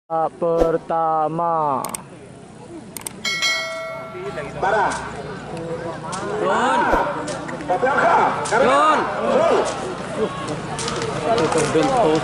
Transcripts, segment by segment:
Pertama. Barang. Run. Babak. Run. Terbentuk.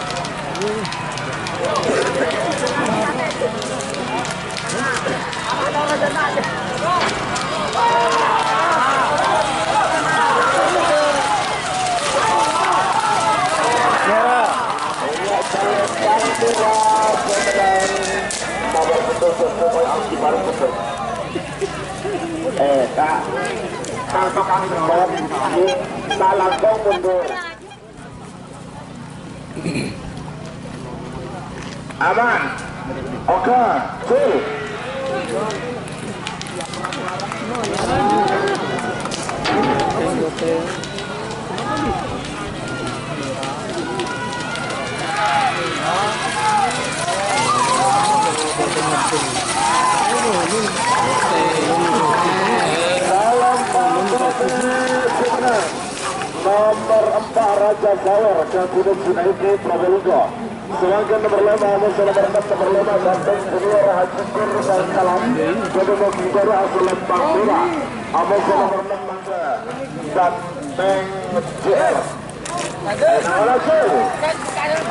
Tak. Tanpa kami kita langsung mundur. Aman. Oke. Cool. Nomor 4 Raja Sawer dan Gunung Junaidi Probolinggo. Sedangkan nomor 5 nomor 6 nomor 5 Sampang Junior Haji dan Salam Babak Muda asal Sampang Muda. Nomor 6 Mangga dan Teng JR. Nomor 1.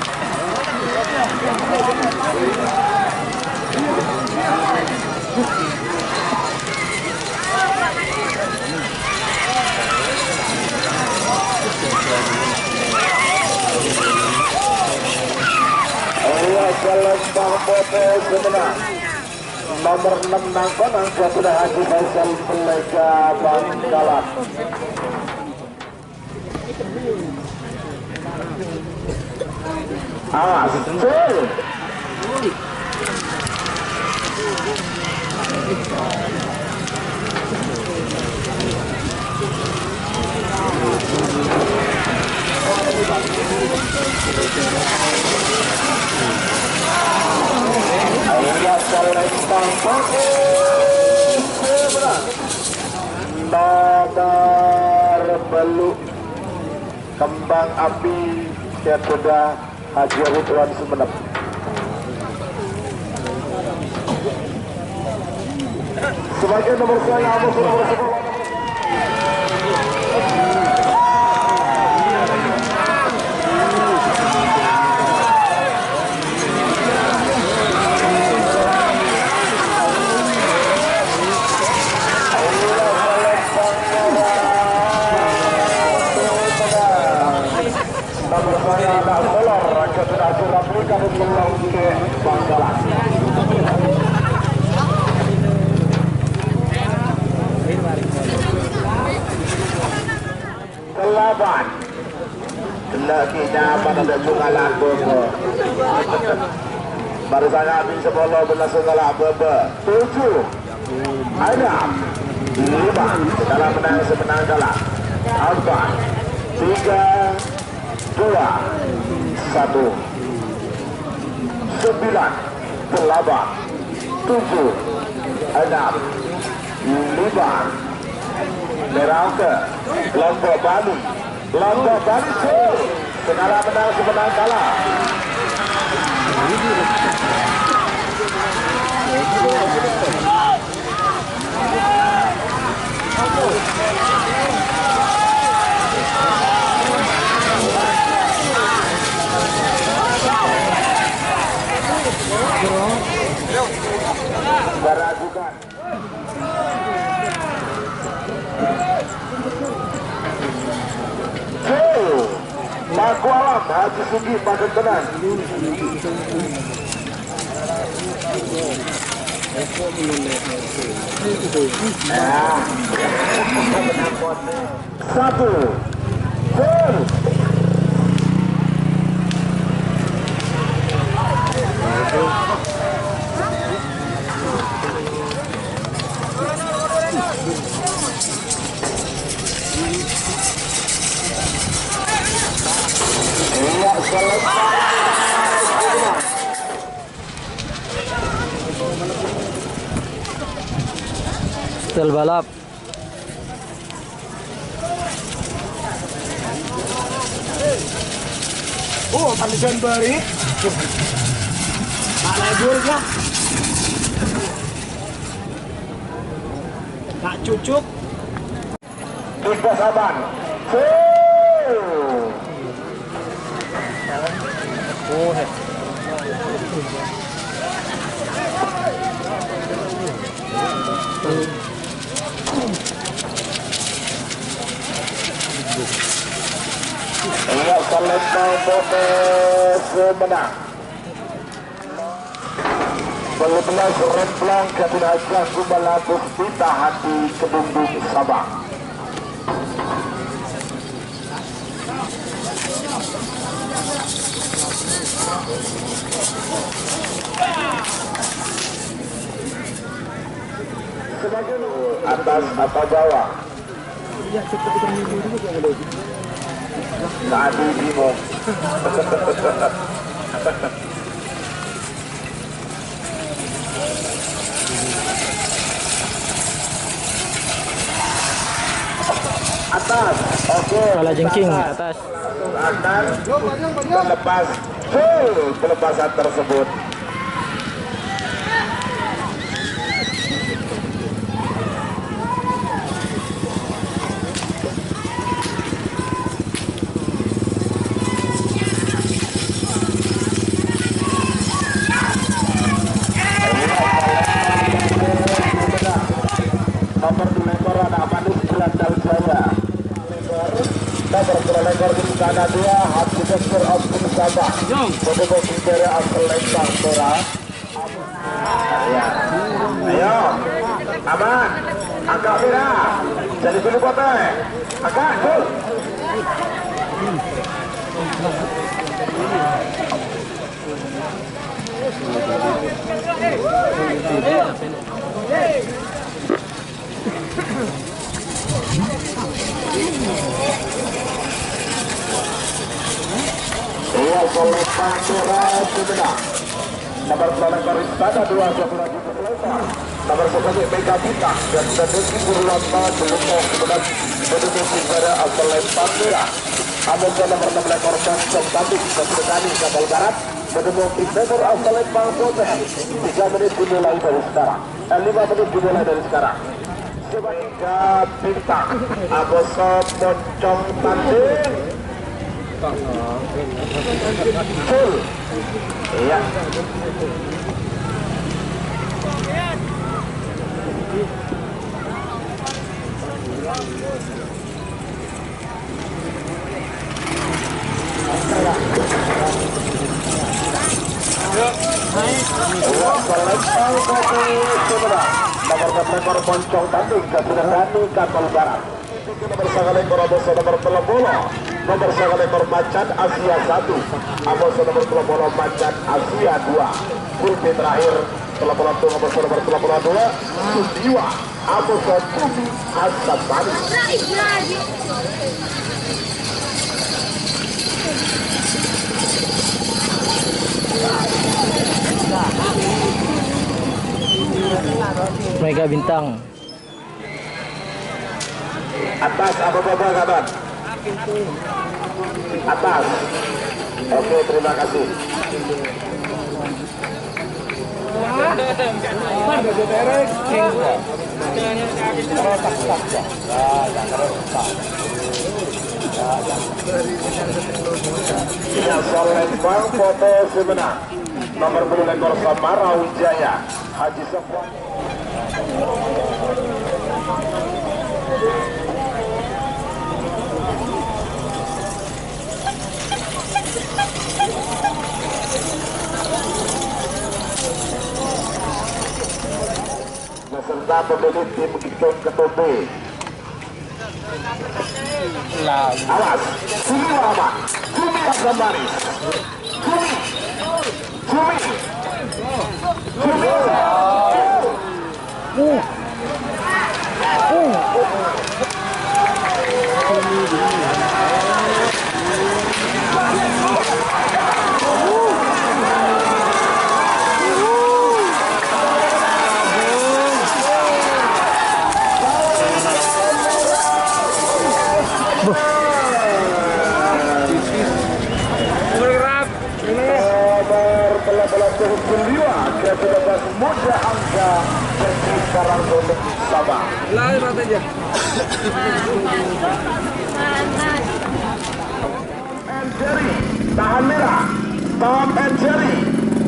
Sampang Bote Semenang. Nomor 6 Nangkonang sudah Haji Faisal Pelega Bangkalan. Betul. Nomor beluk kembang api Sipitd Haji Ridwan Sumenep. Sebagai nomor saya nomor 10. Kelaban lagi dapat ada sungalan bobo baru saya habis sebelum benar sungalan bobo 7 ada 5 dalam menang semenang dalam 4 3 2 1 9 8 7 6 5 Merauke, Lombok Bali segala menang semenang kalah. Beragukan. Paku Alam Haji Sugi Pakai Tenan. Satu. Setel balap. Oh, Pandikan Bari. lebur ya. Kak cucuk. Tiga saban. Iya, Sampang Botes menang. 12 remplang kabinasa Kumalabuk Pita Hati Kedundung Sabang. Atas apa bawah? Tadi bingung. Atas, oke. Kala jengking atas. Akan melepas pelepasan tersebut. Nomor 2 ekor anak manis Gelandang Jaya. Nomor 2 ekor di sana 2 hati Dokter Abdul Sabah. Berdua Bintara Asal Lembang Tora. Ayo, aman. Angkat merah. Jadi dulu kota. Angkat, tuh. Iya, Selepan Merah Sumedang. Nomor 9 Koristada 2 lagi Selepan. Nomor 1 Mega Bintang dan Deski Purwanta Jelukong Sumedang. Berdua Bintara Asal Lembang Merah. Ambil nomor 16 korban Sempatih Kesudani Kapal Barat. Berdua Bintara Asal Lembang Kota. 3 menit dimulai dari sekarang. 5 menit dimulai dari sekarang. Mega Bintang Aboso Poncong Tanding. Full. Iya. Nomor Poncong Tanding Kesudani Kapal Barat. Nomor 1 ekor Aboso nomor Telebolo. Nomor 1 ekor Macan Asia 1. Aboso nomor Telebolo Macan Asia 2. Pulpi terakhir Telebolo itu nomor 1 nomor Telebolo 2. Sudiwa Aboso Bumi Asam Manis. Mega Bintang. Atas apa-apa kabar? Atas. Oke, terima kasih. Ya, Lembang foto sebenar. Nomor 10 ekor Samara Wijaya Haji Sofwan. Beserta pemilik tim Gitung Ketombe. Awas, Sumi Lama, Sumi Asam Manis, Sumi, Sumi, Sumi. ke-13 Muda Angga versi sekarang untuk Sabang. Lari aja. And Jerry, tahan merah. Tom and Jerry,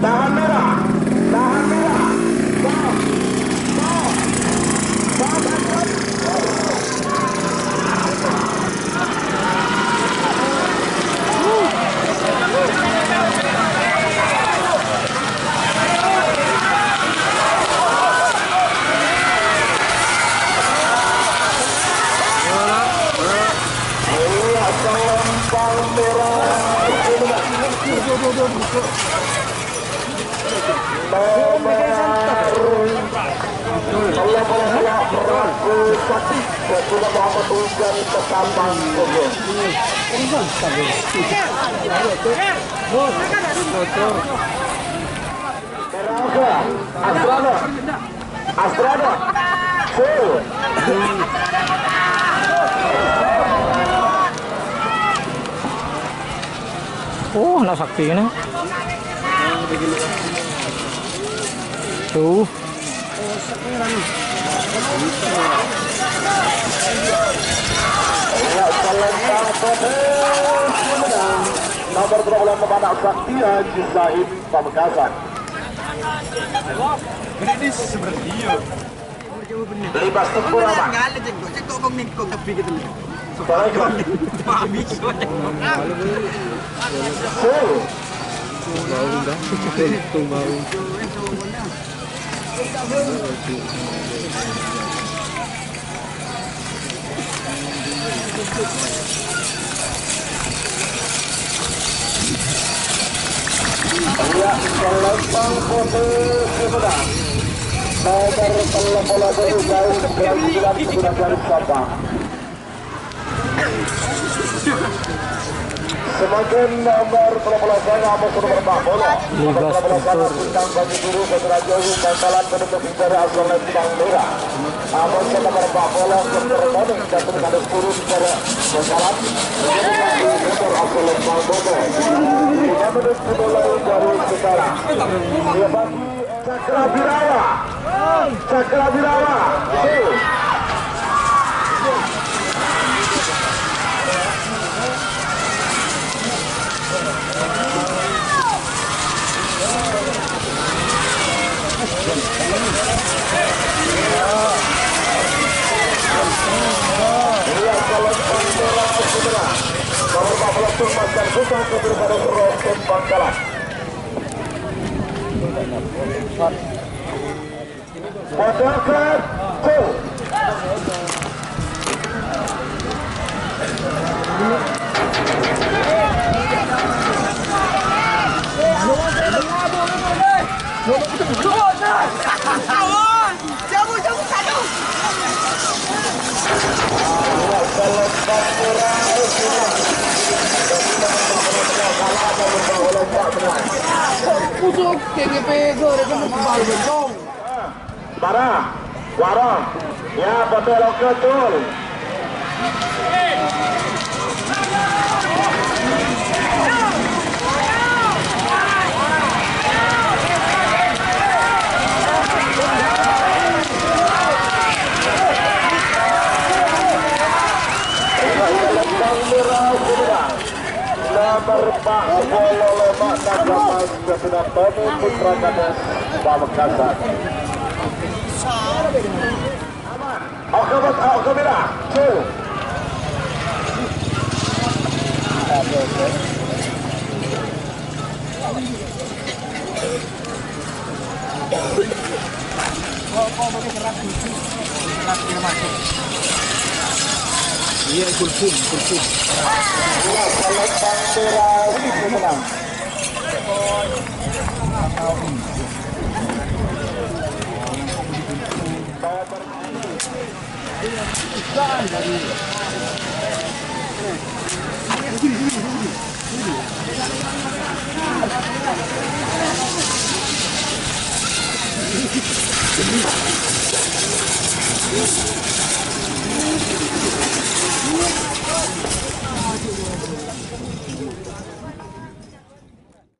tahan merah. Tahan merah. Tom and Jerry. Astrada. Oh, nak sakti ni. Tuh. Nomor 12 kepada Sakti Haji Zahid Pamekasan. Ini seperti dia. Libas tempur aman. Ngalah jengkok. Jengkok kau ni kau tepi gitu. Sebaliknya. Habis. Bau dah. Tuh bau. Ya, Sampang posisi Muda. Nomor 13 jauh keberhasilan kemudian dari Sampang. Semakin nomor 13 saya nomor berapa bola. Nomor 13 saya bintang bagi guru Petrajoyu Bangkalan penutup bicara asal Sampang Merah. Nomor berapa bola berponing dan ada 10 bicara Bangkalan. Motor asal Sampang Bogor. 5 menit dimulai dari sekarang. Dia bagi Cakra Birawa. Cakra Birawa. Nomor 14 Master Bukan kepada Roket Bangkalan. Bangkalan Go. Pusuk KGP gore kamu kembali bentong. Barang, warung, ya betul betul. Nomor 4 bola lemak Nagamas kesudah Tony Putra Kades Pamekasan. Ahonk merah. Iya, kulkum. Ya, Sampang Merah menang.